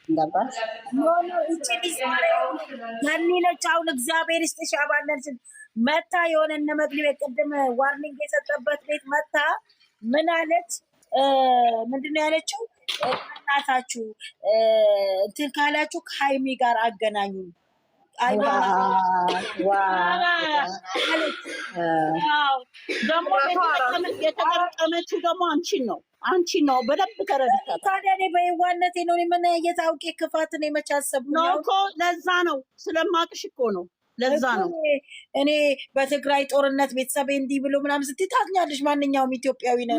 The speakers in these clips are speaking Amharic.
ገባሽ? ኖ እቺ ልጅ ያኔ ነች። አሁን እግዚአብሔር ይስጥሽ አባነርሽ መታ የሆነ እነ መግቢያ ቅድም ዋርኒንግ የሰጠበት ቤት መታ ምን አለች? ምንድነው ያለችው? እናታችሁ እንትን ካላችሁ ከሀይሚ ጋር አገናኙ። ደግሞ የተጠቀመችው ደግሞ አንቺ ነው በደንብ ተረድተሻል። ታዲያ እኔ በየዋነቴ ነው ምን የታውቄ ክፋት ነው የመቻሰብ ነው እኮ ለዛ ነው ስለማቅሽ እኮ ነው ለዛ ነው እኔ በትግራይ ጦርነት ቤተሰብ እንዲህ ብሎ ምናምን ስትይ ታዝኛለሽ። ማንኛውም ኢትዮጵያዊ ነው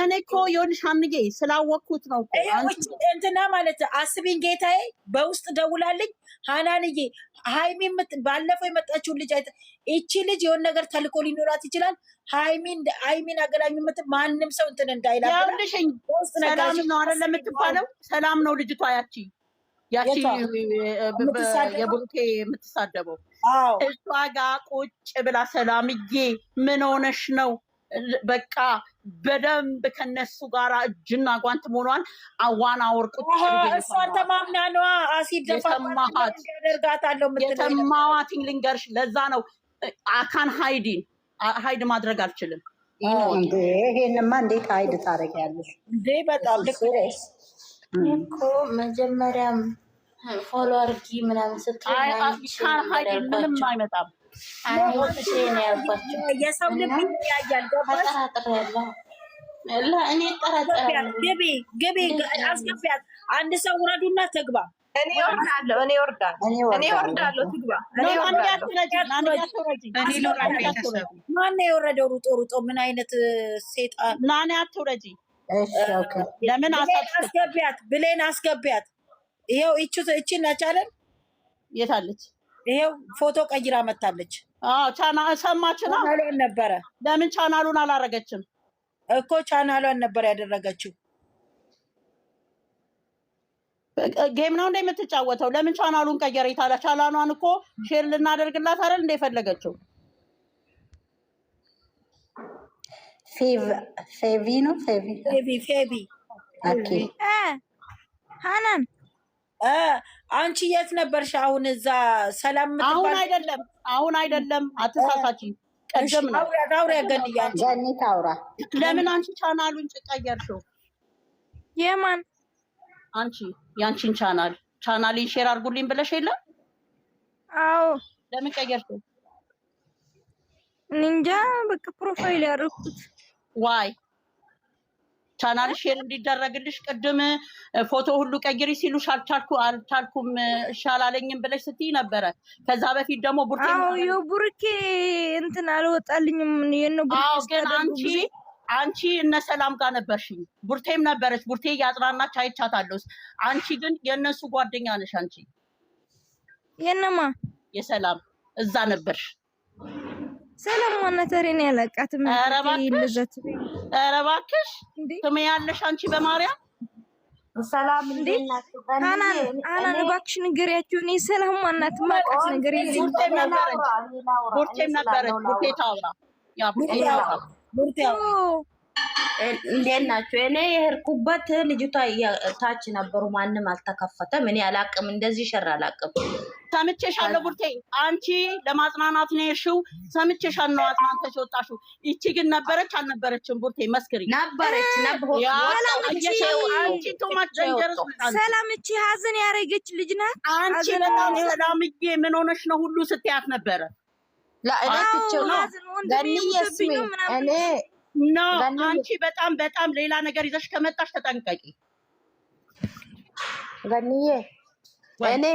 እኔ እኮ ይኸውልሽ አንጌ ስላወቅኩት ነው እንትና ማለት አስቢኝ ጌታዬ በውስጥ ደውላልኝ ሃናንዬ ሃይሚ ባለፈው የመጣችው ልጅ እቺ ልጅ የሆነ ነገር ተልኮ ሊኖራት ይችላል። ሃይሚን አገናኙ ማንም ሰው እንትን እንዳይላል ያልሽ ሰላም ነው አይደል የምትባለው ሰላም ነው ልጅቷ ያቺ የቡሩኬ የምትሳደበው እሷ ጋር ቁጭ ብላ ሰላምዬ ምን ሆነሽ ነው? በቃ በደንብ ከነሱ ጋር እጅና ጓንት መሆኗን አዋና ወርቁት እሷን ተማምና ነዋ። አሲድ ደፋማት ያደርጋታለሁ የተማዋቲን ልንገርሽ። ለዛ ነው አካን ሃይድ ማድረግ አልችልም። ይሄንማ እንዴት ሃይድ ታደርጊያለሽ እንዴ? በጣም ልክ እኮ መጀመሪያም ፎሎ አድርጊ ምናምን ስትይ ምንም አይመጣም። የሰው ልብ ያያል። እኔ ጠራጠራለሁ። ግቢ አስገቢያት። አንድ ሰው ውረዱና ትግባ። እኔ ወርዳለሁ ትግባ። ማነው የወረደው? ሩጦ ምን አይነት ሴጣን ናኔ አትውረጂ። ለምን አስገቢያት? ብሌን አስገቢያት። ይሄው እቺን ናቻለን። የታለች? ይሄው ፎቶ ቀይራ መታለች። ሰማችና ነበረ። ለምን ቻናሉን አላረገችም እኮ? ቻናሏን ነበር ያደረገችው። ጌም ነው እንደምትጫወተው። ለምን ቻናሉን ቀየረ? ይታላ ቻናሏን እኮ ሼር ልናደርግላት አይደል እንደፈለገችው። ፌቪ ነው ፌቪ ኦኬ። ሃናን አንቺ የት ነበርሽ? አሁን እዛ ሰላም አሁን አይደለም አትሳሳቺ። ቀደም ነው አውራ ገንያንቺ ጀኒ ታውራ። ለምን አንቺ ቻናሉን ቀየርሽው? የማን አንቺ ያንቺን ቻናሌን ሼር አድርጉልኝ ብለሽ የለ? አዎ ለምን ቀየርሽው? እንጃ በቃ ፕሮፋይል ያደረኩት ዋይ ቻናል ሼር እንዲደረግልሽ ቅድም ፎቶ ሁሉ ቀይሪ ሲሉሽ አልቻልኩም እሻላለኝም ብለሽ ስትይ ነበረ። ከዛ በፊት ደግሞ ቡርኬ እንትን አልወጣልኝም። ግን አንቺ እነ ሰላም ጋር ነበርሽኝ። ቡርቴም ነበረች። ቡርቴ ያጽናናች አይቻታለሁ። አንቺ ግን የእነሱ ጓደኛ ነሽ። አንቺ የነማ የሰላም እዛ ነበርሽ። ሰላም ማናተሪን ያለቃትም ይልዘት እባክሽ ትመያለሽ አንቺ በማርያም ሰላም እንደናችሁ አናን እባክሽ ንገሪያቸው። እኔ ሰላም ማናት ማቃት ነገር የለም። ቡርቴም ነበረች። ቡርቴ ታውራ ቡርቴ እንዴት ናችሁ? እኔ የሄድኩበት ልጅቷ ታች ነበሩ። ማንም አልተከፈተም። እኔ አላቅም፣ እንደዚህ ሸር አላቅም። ሰምቼሻለሁ ቡርቴ፣ አንቺ ለማጽናናት ነው የሄድሽው። ሰምቼሻለሁ አጽናንተሽ ወጣሽው። ይቺ ግን ነበረች አልነበረችም? ቡርቴ መስክሪ። ነበረች። አንቺ ቶማች ጀንጀርስ ሰላም እቺ ሀዘን ያረገች ልጅ ናት። አንቺ በጣም ሰላምዬ ምን ሆነሽ ነው ሁሉ ስትያት ነበረ። ለአይናቸው ነው ገኒየስሚ እኔ አንቺ በጣም ሌላ ነገር ይዘሽ ከመጣሽ ተጠንቀቂ ገኒዬ። እኔ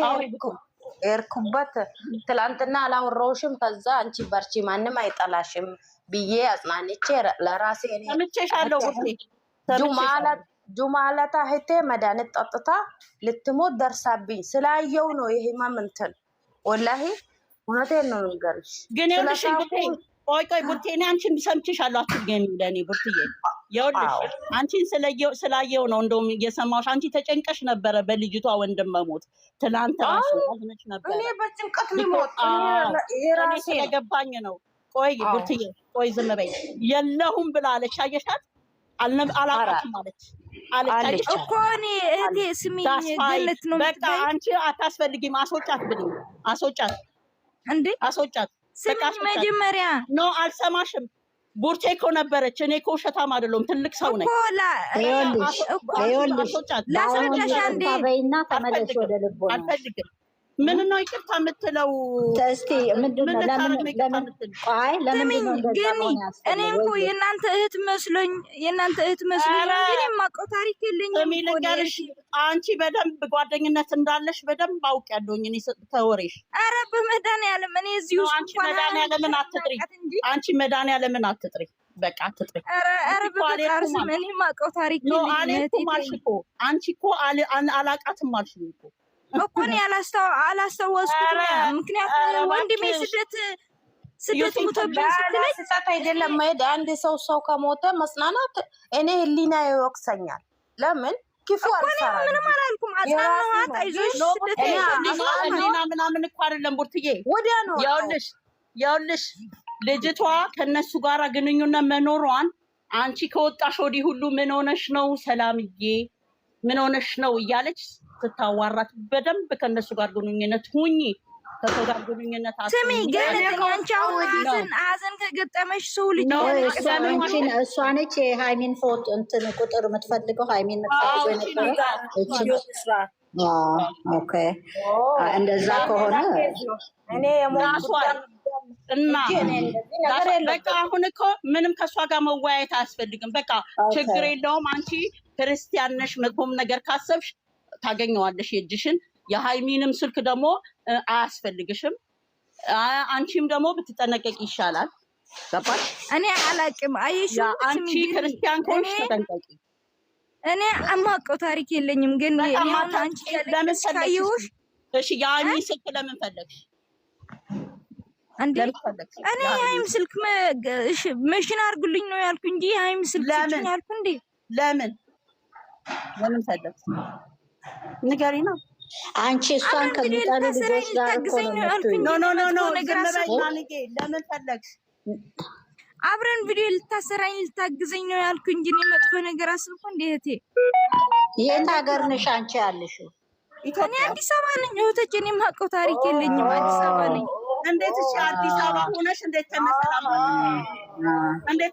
ኤርኩበት ትላንትና አላወራሁሽም። ከዛ አንቺ በርቺ ማንም አይጠላሽም ብዬ አጽናንቼ ለራሴ እኔ ሰምቼሻለሁ። ጁማለታ እህቴ መድኃኒት ጠጥታ ልትሞት ደርሳብኝ ስላየው ነው ይሄ ማምንትን ወላሂ እውነቴን ነው ንገርሽ። ግን ይኸውልሽ ቆይ ቡርቴ፣ እኔ አንቺን ሰምቼሻለሁ አትገኝ ለኔ ቡርቴዬ። ይኸውልሽ አንቺን ስላየው ነው እንደውም እየሰማሁሽ። አንቺ ተጨንቀሽ ነበረ በልጅቷ ወንድም መሞት። ትናንት ራሱ አዝነሽ ነበር። እኔ በጭንቀት ሊሞት እኔ ስለገባኝ ነው። ቆይ ቡርቴዬ፣ ቆይ ዝም በይ። የለሁም ብላለች። አየሻት? አላውቃትም አለች እኮ እኔ እህቴ ስሚኝ ገነት ነው በቃ አንቺ አታስፈልጊም አስወጫት ብለኝ አስወጫት እንዴ አስወጫት ስሚኝ መጀመሪያ ኖ አልሰማሽም ቡርቴ እኮ ነበረች እኔ እኮ ውሸታም አይደለሁም ትልቅ ሰው ነኝ ይኸውልሽ ላስረዳሽ አንዴ ታበይና ተመለሽ ወደ ልቦና አልፈልግም ምን ነው ይቅርታ የምትለው እስቲ ምንድነው ለምን ግን እኔ እኮ የእናንተ እህት መስሎኝ ግን የማውቀው ታሪክ የለኝም አንቺ በደንብ ጓደኝነት እንዳለሽ በደንብ አውቄያለሁኝ እኔ ተወሬሽ ኧረ በመድኃኒዓለም እኔ እዚህ ውስጥ አንቺ መድኃኒዓለምን አትጥሪ በቃ አትጥሪ ኧረ በፈጣሪ ስም እኔ የማውቀው ታሪክ የለኝም አንቺ እኮ አላውቃትም አልሽኝ እኮ እኔ አላስታወስኩትም ምክንያቱም ወንድሜ ስደት ሙቶብኝ ስትለኝ ስህተት አይደለም መሄድ አንድ ሰው ከሞተ መጽናናት እኔ ህሊና ይወቅሰኛል ለምን ክፉ አልሰራም ምንም አላልኩም አጽናናት አይዞሽ ህሊና ምናምን እኮ አይደለም ቡርትዬ ወዲያ ነው ያውልሽ ልጅቷ ከነሱ ጋር ግንኙነት መኖሯን አንቺ ከወጣሽ ወዲህ ሁሉ ምን ሆነሽ ነው ሰላምዬ ምን ሆነሽ ነው እያለች ስታዋራት በደንብ ከነሱ ጋር ግንኙነት ሁኚ ከሰው ጋር ግንኙነት ስሚ ግን አንቺ አሁን ሀዘን ከገጠመሽ ሰው ልጅ እሷ ነች የሃይሚን ፎቶ እንትን ቁጥር የምትፈልገው ሃይሚን የምትፈልገው ኦኬ እንደዛ ከሆነ እኔ እና በቃ አሁን እኮ ምንም ከእሷ ጋር መወያየት አያስፈልግም በቃ ችግር የለውም አንቺ ክርስቲያን ነሽ መጥፎም ነገር ካሰብሽ ታገኘዋለሽ የእጅሽን የሃይሚንም ስልክ ደግሞ አያስፈልግሽም አንቺም ደግሞ ብትጠነቀቂ ይሻላል ገባሽ እኔ አላቅም አይሽ አንቺ ክርስቲያን ከሆንሽ ተጠንቀቂ እኔ አማውቀው ታሪክ የለኝም ግን አንቺ ለምን ፈለግሽ እሺ የሃይሚ ስልክ ለምን ፈለግሽ አንዴ እኔ የሃይሚ ስልክ መሽን አድርጉልኝ ነው ያልኩ እንጂ የሃይሚ ስልክ ነው ያልኩ እንዴ ለምን ፈለግሽ ንገሪና አንቺ እሷን ከሚጠሉ ልጆች ጋር እኮ ነው የምትውይው ኖ ለምን ፈለግሽ አብረን ቪዲዮ ልታሰራኝ ልታግዘኝ ነው ያልኩ እንጂ እኔ መጥፎ ነገር አስብኩ እንዴ እህቴ የት ሀገር ነሽ አንቺ ያለሽው እኔ አዲስ አበባ ነኝ እህቶቼ እኔ የማውቀው ታሪክ የለኝም አዲስ አበባ ነኝ እንዴት እሺ አዲስ አበባ ሆነሽ እንዴት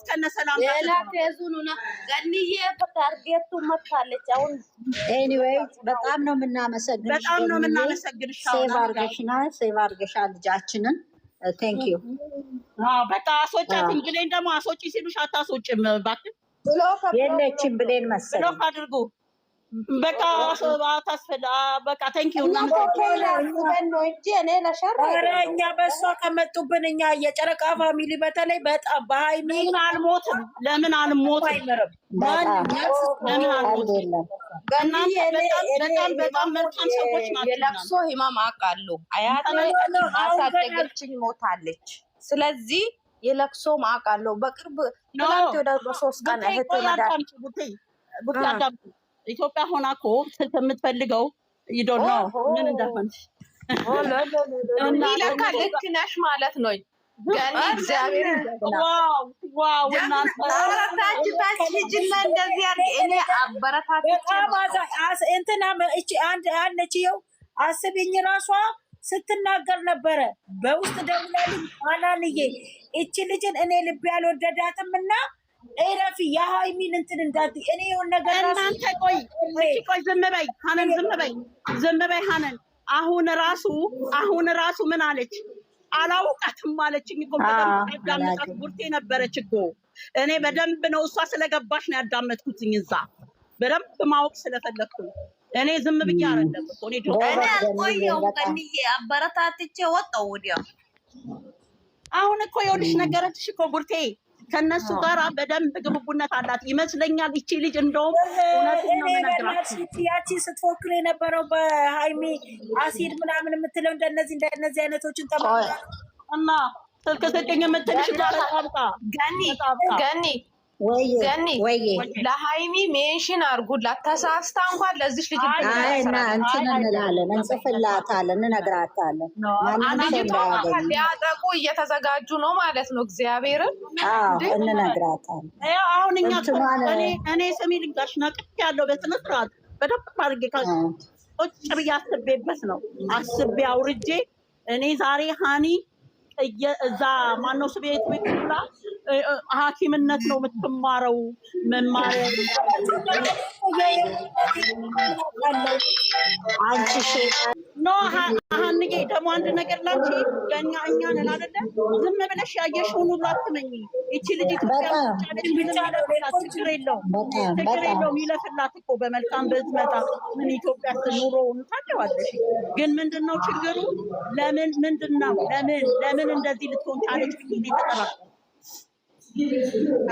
ከነሰላም ሌላ ከዙኑና ገንዬ ታርጌቱ መጣለች አሁን ኤኒዌይ በጣም ነው የምናመሰግንሽ ሴቭ አድርገሻል ልጃችንን ቴንክ ዩ በቃ አስወጫት እንግዲህ ደግሞ አስወጪ ሲሉሽ አታስወጭም እባክህ የለችም ብሌን መሰለኝ ብሎክ አድርጉ በቃ ታስፈላ በቃ ቴንክ ዩ እኛ በሷ ከመጡብን እኛ የጨረቃ ፋሚሊ በተለይ በጣም በሃይሚ ለምን አልሞትም በጣም መልካም ሰዎች ናቸው የለቅሶ ህመም አውቃለሁ አያቴ አሳደገችኝ ሞታለች ስለዚህ የለቅሶ አውቃለሁ በቅርብ ትናንት ወደ 3 ቀን እህቴ መዳን ኢትዮጵያ ሆና እኮ ስልክ የምትፈልገው ይዶን ነው ምን እንደሆነሽ ለካ ልክ ነሽ ማለት ነው ገኒ እግዚአብሔር ዋው እናንተ ታች ልጅና እንደዚህ ያርግ እኔ አበረታትቼ እንትና እቺ አንድ አለችው አስብኝ ራሷ ስትናገር ነበረ በውስጥ ደውላልኝ አናንዬ እቺ ልጅን እኔ ልብ ያልወደዳትምና ኤረፊ የሃይሚን እንትን እንዳት እኔ የሆነ ነገር እናንተ ቆይ ዝም በይ ሀነን ዝም በይ ሀነን አሁን ራሱ ምን አለች አላውቃትም ማለችኝ እኮ በደንብ ያዳመጣት ቡርቴ ነበረች እኮ እኔ በደንብ ነው እሷ ስለገባሽ ነው ያዳመጥኩትኝ እዛ በደንብ ማወቅ ስለፈለኩ እኔ ዝም ብዬ አይደለም እኮ እኔ አልቆየሁም ቀንዬ አበረታትቼ ወጣሁ ወዲያ አሁን እኮ ይኸውልሽ ነገረችሽ እኮ ቡርቴ ከነሱ ጋር በደንብ ግብቡነት አላት ይመስለኛል እቺ ልጅ እንደውም እውነቱን ነው የምነግራችሁ ያቺ ስትፎክር የነበረው በሃይሚ አሲድ ምናምን የምትለው እንደነዚህ አይነቶችን እና ስልክ ስጭኝ የምትልሽ ጋር ተጣብቃ ገኒ ወይ ለሃይሚ ሜንሽን አርጉላት ተሳስታ እንኳን ለዚህ ልጅ አይና እንትን እንላለን፣ እንጽፍላታለን፣ እንነግራታለን። ሊያጠቁ እየተዘጋጁ ነው ማለት ነው። እግዚአብሔርን እንነግራታለን። አሁን እኔ ስሚ ልንገርሽ ነቅቼ ያለው በስነ ስርዓት በደንብ አድርጌ ቁጭ ብዬ አስቤበት ነው አስቤ አውርጄ እኔ ዛሬ ሃኒ እዛ ማነው ስቤት ብላ ሐኪምነት ነው የምትማረው መማሪያ አንቺ ኖ ሃንዬ ደግሞ አንድ ነገር ላንቺ ለእኛ እኛ ነን አይደለ? ዝም ብለሽ ያየሽውን ሁሉ አትመኝ። ይቺ ልጅ ኢትዮጵያ ችግር የለውም ይለፍላት እኮ በመልካም ብትመጣ ምን ኢትዮጵያ ኑሮውን ታውቂዋለሽ። ግን ምንድነው ችግሩ? ለምን እንደዚህ ልትሆን ቻለች ብዬ ተጠራጠርኩ።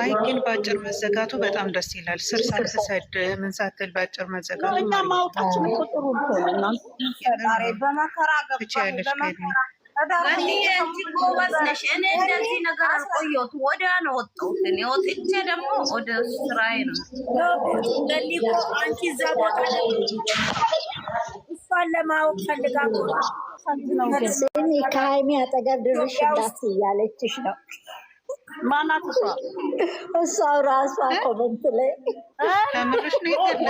አይ ግን በአጭር መዘጋቱ በጣም ደስ ይላል። ስር ሳትሰድ ምን ሳትል በአጭር መዘጋቱ እኛ ማውጣችን እኮ ጥሩ ነው። በመከራ ትችያለሽ። ጎበዝ ነሽ። እኔ እንደዚህ ነገር አልቆየሁት፣ ወዲያ ነው ወጣሁት። እኔ ወጥቼ ደግሞ ወደ ስራዬ ነው። አንቺ እዛ ቦታ እሷን ለማወቅ ፈልጋ ከሃይሚ አጠገብ ድርሽ እንዳት እያለችሽ ነው። ማናት እሷ? እሷው ራሷ ኮመንት ላይ ከምርሽ ነው ይደለ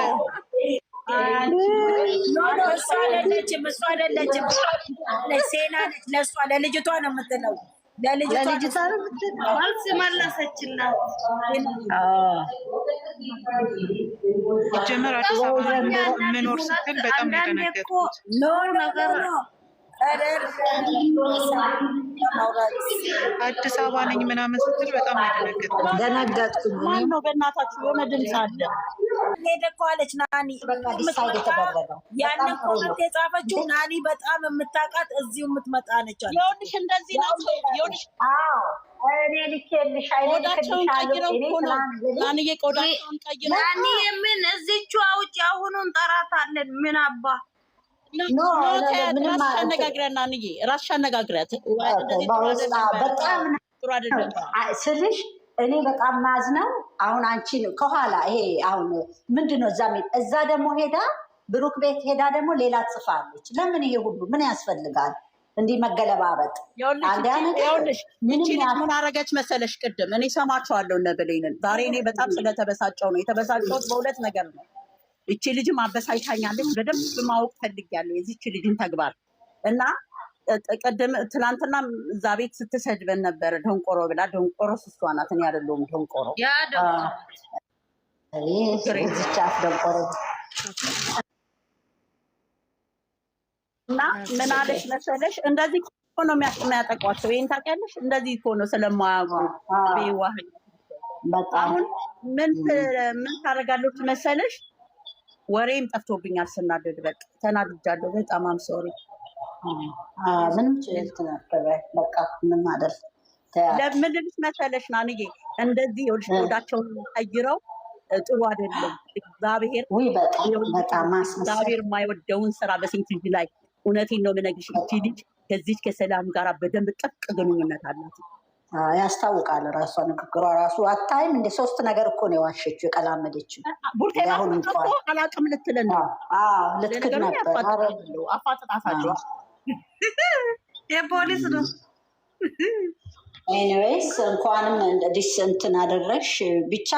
እሷ አይደለችም፣ ሴና ነች። ለእሷ ለልጅቷ ነው የምትለው፣ ለልጅቷ ነው የምትለው። መልስ መለሰችላት። ጀመር አዲስ አበባ ምኖር ስትል በጣም የደነገጥኩት ነገር አዲስ አበባ ነኝ ምናምን ስትል በጣም ደነገጥኩኝ። ማነው በእናታችሁ? የሆነ ድምፅ አለ። ሄደኳለች ናኒ ያንን ኮመንት የጻፈችው ናኒ በጣም የምታውቃት እዚሁ የምትመጣ ነች። ይኸውልሽ እንደዚህ ናቸው። ይኸውልሽ እኔ ልኬልሽ ቆዳቸውን ቀይረው እኮ ነው ናንዬ፣ ቆዳቸውን ቀይረው ናኒ የምን እዚቹ አውጪ አሁኑን ጠራታለን። ምን አባ ራስሽ አነጋግሪያት ናንዬ፣ ራስሽ አነጋግሪያት። በጣም ጥሩ አይደለም ስልሽ እኔ በጣም ማዝነው አሁን አንቺን ከኋላ ይሄ አሁን ምንድነው እዛ ደግሞ ሄዳ ብሩክ ቤት ሄዳ ደግሞ ሌላ ጽፋለች። ለምን ይሄ ሁሉ ምን ያስፈልጋል? እንዲህ መገለባበጥ። ይኸውልሽ ምን አረገች መሰለሽ? ቅድም እኔ ሰማቸዋለሁ እነ ብሌንን። ዛሬ እኔ በጣም ስለተበሳጨው ነው የተበሳጨሁት። በሁለት ነገር ነው። እቺ ልጅም አበሳጭታኛለች። በደንብ ማወቅ ፈልጊያለሁ የዚች ልጅን ተግባር እና ቀደም ትናንትና እዛ ቤት ስትሰድበን ነበረ ደንቆሮ ብላ። ደንቆሮ እሷ ናት፣ እኔ አይደለሁም ደንቆሮ። ደንቆሮ እና ምን አለሽ መሰለሽ? እንደዚህ እኮ ነው የሚያጠቋቸው። ይሄን ታውቂያለሽ? እንደዚህ እኮ ነው ስለማያውቁ ቤዋህ። አሁን ምን ታደርጋለች መሰለሽ? ወሬም ጠፍቶብኛል ስናደድ። በቃ ተናድጃለሁ በጣም አምሶሪ። ምንም በቃ ምን ማደር ለምን ልብስ መሰለሽ ናንዬ? እንደዚህ ይኸውልሽ ቆዳቸውን ቀይረው ጥሩ አይደለም። እግዚአብሔር የማይወደውን ስራ በሴት ልጅ ላይ እውነቴን ነው የምነግርሽ። እቺ ልጅ ከዚች ከሰላም ጋር በደንብ ጥብቅ ግንኙነት አላት። ያስታውቃል። ራሷ ንግግሯ ራሱ አታይም እንደ 3 ነገር እኮ ነው የዋሸችው የቀላመደችው። ቡርቴሁን አላውቅም ልትለን ነው። ልትክድ ነበር። አፋጥጣታለሁ። የፖሊስ ነው። ኤኒዌይስ እንኳንም እንዲህ እንትን አደረግሽ። ብቻ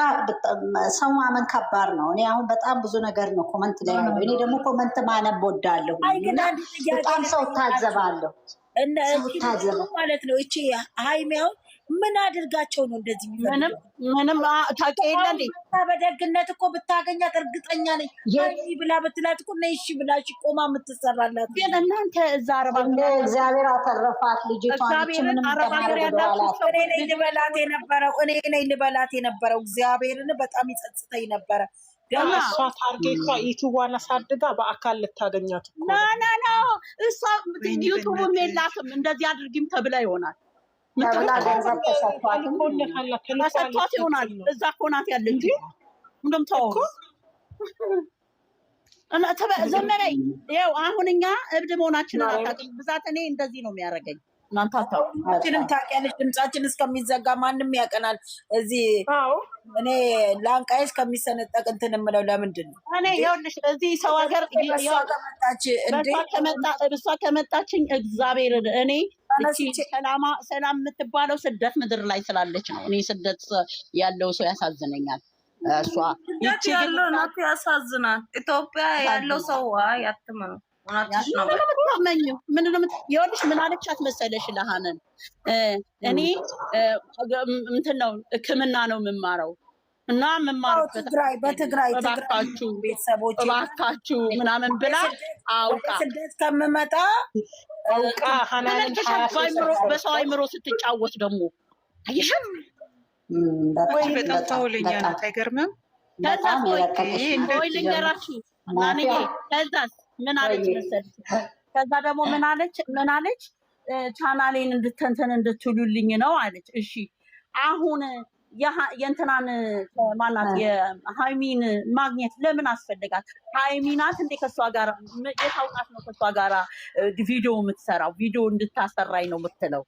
ሰው ማመን ከባድ ነው። እኔ አሁን በጣም ብዙ ነገር ነው ኮመንት ላይ ያለው። እኔ ደግሞ ኮመንት ማነብ ወዳለሁ። በጣም ሰው ታዘባለሁ ማለት ነው። እቺ ሃይሚያው ምን አድርጋቸው ነው እንደዚህ የሚፈልገው? ምንም ታውቂ የለ እንዴ? በደግነት እኮ ብታገኛት እርግጠኛ ነኝ ሃይሚ ብላ ብትላት እኮ ነይ እሺ ብላ ቆማ የምትሰራላት። ግን እናንተ እዛ አረባ እግዚአብሔር አተረፋት ልጅቷን። እቺ ምንም እኔ ነኝ ልበላት የነበረው እግዚአብሔርን በጣም ይጸጽተኝ ነበረ። እሷ ታርጌቷ ዩቱቧን አሳድጋ በአካል ልታገኛት ና እሷ ዩቱብም የላትም። እንደዚህ አድርጊም ተብላ ይሆናል ተሰጥቷት ይሆናል። እዛ እኮ ናት ያለችው። እንደምታወሩ ዘመናዊ ይኸው አሁን እኛ እብድ መሆናችንን አታውቅም። ብዛት እኔ እንደዚህ ነው የሚያደርገኝ እናንተ ሁላችንም ታውቂያለሽ፣ ድምጻችን እስከሚዘጋ ማንም ያቀናል። እዚህ እኔ ላንቃዬ እስከሚሰነጠቅ እንትን የምለው ለምንድን ነው? እኔ ይኸውልሽ እዚህ ሰው ሀገር እሷ ከመጣችኝ እግዚአብሔር እኔ ሰላም የምትባለው ስደት ምድር ላይ ስላለች ነው። እኔ ስደት ያለው ሰው ያሳዝነኛል። እሷ ይቺ ያለው ናት ያሳዝናል። ኢትዮጵያ ያለው ሰው ያትመው ይኸውልሽ ምን አለቻት መሰለሽ ለሀነን እኔ እንትን ነው ሕክምና ነው የምማረው እና የምማርበት እባካችሁ ምናምን ብላ አውቃ ከምመጣ አውቃ በሰው አይምሮ ስትጫወት ደግሞ አየሽም ወይ በጣም ተውለኛ ናት። አይገርምም? ወይ ልንገራችሁ ከዛስ ምን አለች መሰለሽ? ከዛ ደግሞ ምን አለች? ቻናሌን እንድትሉልኝ ነው አለች። እሺ አሁን የእንትናን ማናት የሃይሚን ማግኘት ለምን አስፈልጋት? ሃይሚ ናት እንዴ ከሷ ጋር የታውቃት ነው ከሷ ጋር ቪዲዮ የምትሰራው? ቪዲዮ እንድታሰራኝ ነው የምትለው።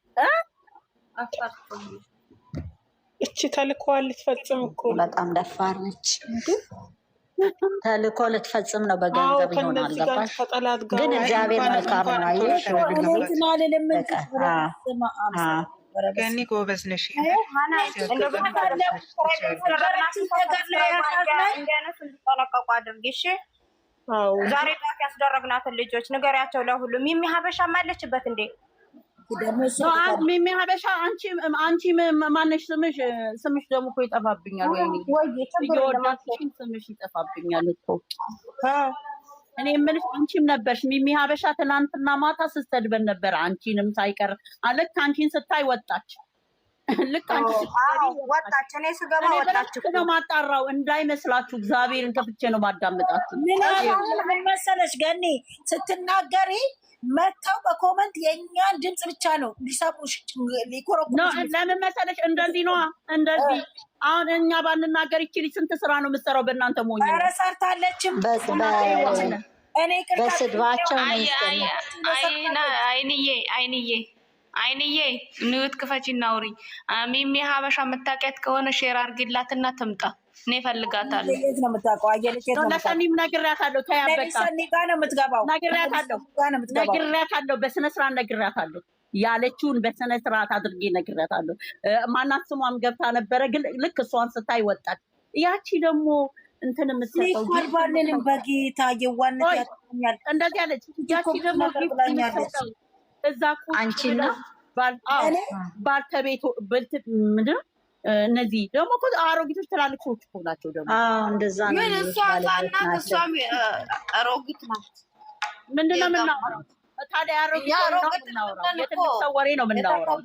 እቺ ተልኮዋል ልትፈጽም እኮ በጣም ደፋር ነች። ተልኮ ልትፈጽም ነው በገንዘብ ይሆናል። ገባሽ? ግን እግዚአብሔር መልካም ነው። አየሽ ገኒ ጎበዝ ነሽ። እንዲጠነቀቁ አድርጊ እሺ። ዛሬ ጣት ያስደረግናትን ልጆች ንገሪያቸው ለሁሉም። ሚሚ ሀበሻ አለችበት እንዴ? ሚሚ ሀበሻ አንቺ ማነሽ? ስምሽ ደግሞ እኮ ይጠፋብኛል። እየወዳትሽን ስምሽ ይጠፋብኛል እኮ። እኔ የምልሽ አንቺም ነበርሽ ሚሚ ሀበሻ። ትናንትና ማታ ስትሰድበን ነበር አንቺንም ሳይቀር። ልክ አንቺን ስታይ ወጣች። ልክ አንቺ ወጣች። እኔ ስገባ ወጣች ነው ማጣራው እንዳይመስላችሁ። እግዚአብሔርን ከፍቼ ነው ማዳመጣችሁ። ምን መሰለሽ ገኒ ስትናገሪ መተው በኮመንት የእኛን ድምፅ ብቻ ነው ሊሰሙሽ ሊኮረኩሩሽ። ለምን መሰለሽ? እንደዚህ ነዋ። እንደዚህ አሁን እኛ ባንናገር ይችል ስንት ስራ ነው የምትሰራው በእናንተ ሞኝ። ኧረ ሰርታለችም። እኔ በስድባቸው አይንዬ ንዩት ክፈች እናውሪ። ሚሚ ሀበሻ የምታውቂያት ከሆነ ሼር አርግላትና ትምጣ። እኔ እፈልጋታለሁ። የት ነው የምታውቀው? ለሰኒም ነግሬያታለሁ። ሰኒ ጋር ነው የምትገባው። ነግሬያታለሁ። በስነ ስርዓት ነግሬያታለሁ። ያለችውን በስነ ስርዓት አድርጌ ነግሬያታለሁ። ማናት ስሟም ገብታ ነበረ፣ ግን ልክ እሷን ስታይ ወጣች። ያቺ ደግሞ እንትን የምትሰጠው ባልንም በጌታ የዋነት ያኛል እንደዚህ አለች። ያቺ ደግሞ የምትሰጠው እዛ አንቺና ባልተቤቱ ምንድን ነው እነዚህ ደግሞ እኮ አሮጊቶች ትላልቅ ሰዎች እኮ ናቸው። ደግሞ እንደዛ ነው። ግን እሷ ህፃናት እሷም አሮጊት ናት። ምንድን ነው የምናወራው ታዲያ? አሮጊት ነው የምናወራው። የትልቅ ሰው ወሬ ነው የምናወራው።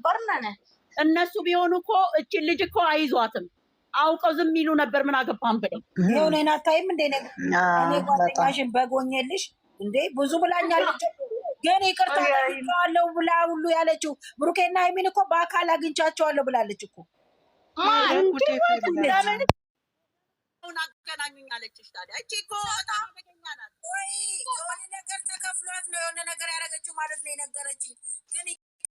እነሱ ቢሆኑ እኮ እችን ልጅ እኮ አይዟትም፣ አውቀው ዝም ይሉ ነበር። ምን አገባን ብለው የሆነ ናታይም እንደ እኔ ጓደኛሽን በጎኝልሽ እንዴ ብዙ ብላኛለች። ግን ይቅርታ ጠይቀዋለሁ ብላ ሁሉ ያለችው ብሩኬና ሀይሚን እኮ በአካል አግኝቻቸዋለሁ ብላለች እኮ። ለምን አገናኙኝ አለችሽ ታዲያ? እቺ እኮ በጣም አደገኛ ናት። ወይ የሆነ ነገር ተከፍሏት ነው የሆነ ነገር ያደረገችው ማለት ነው የነገረችኝ ግን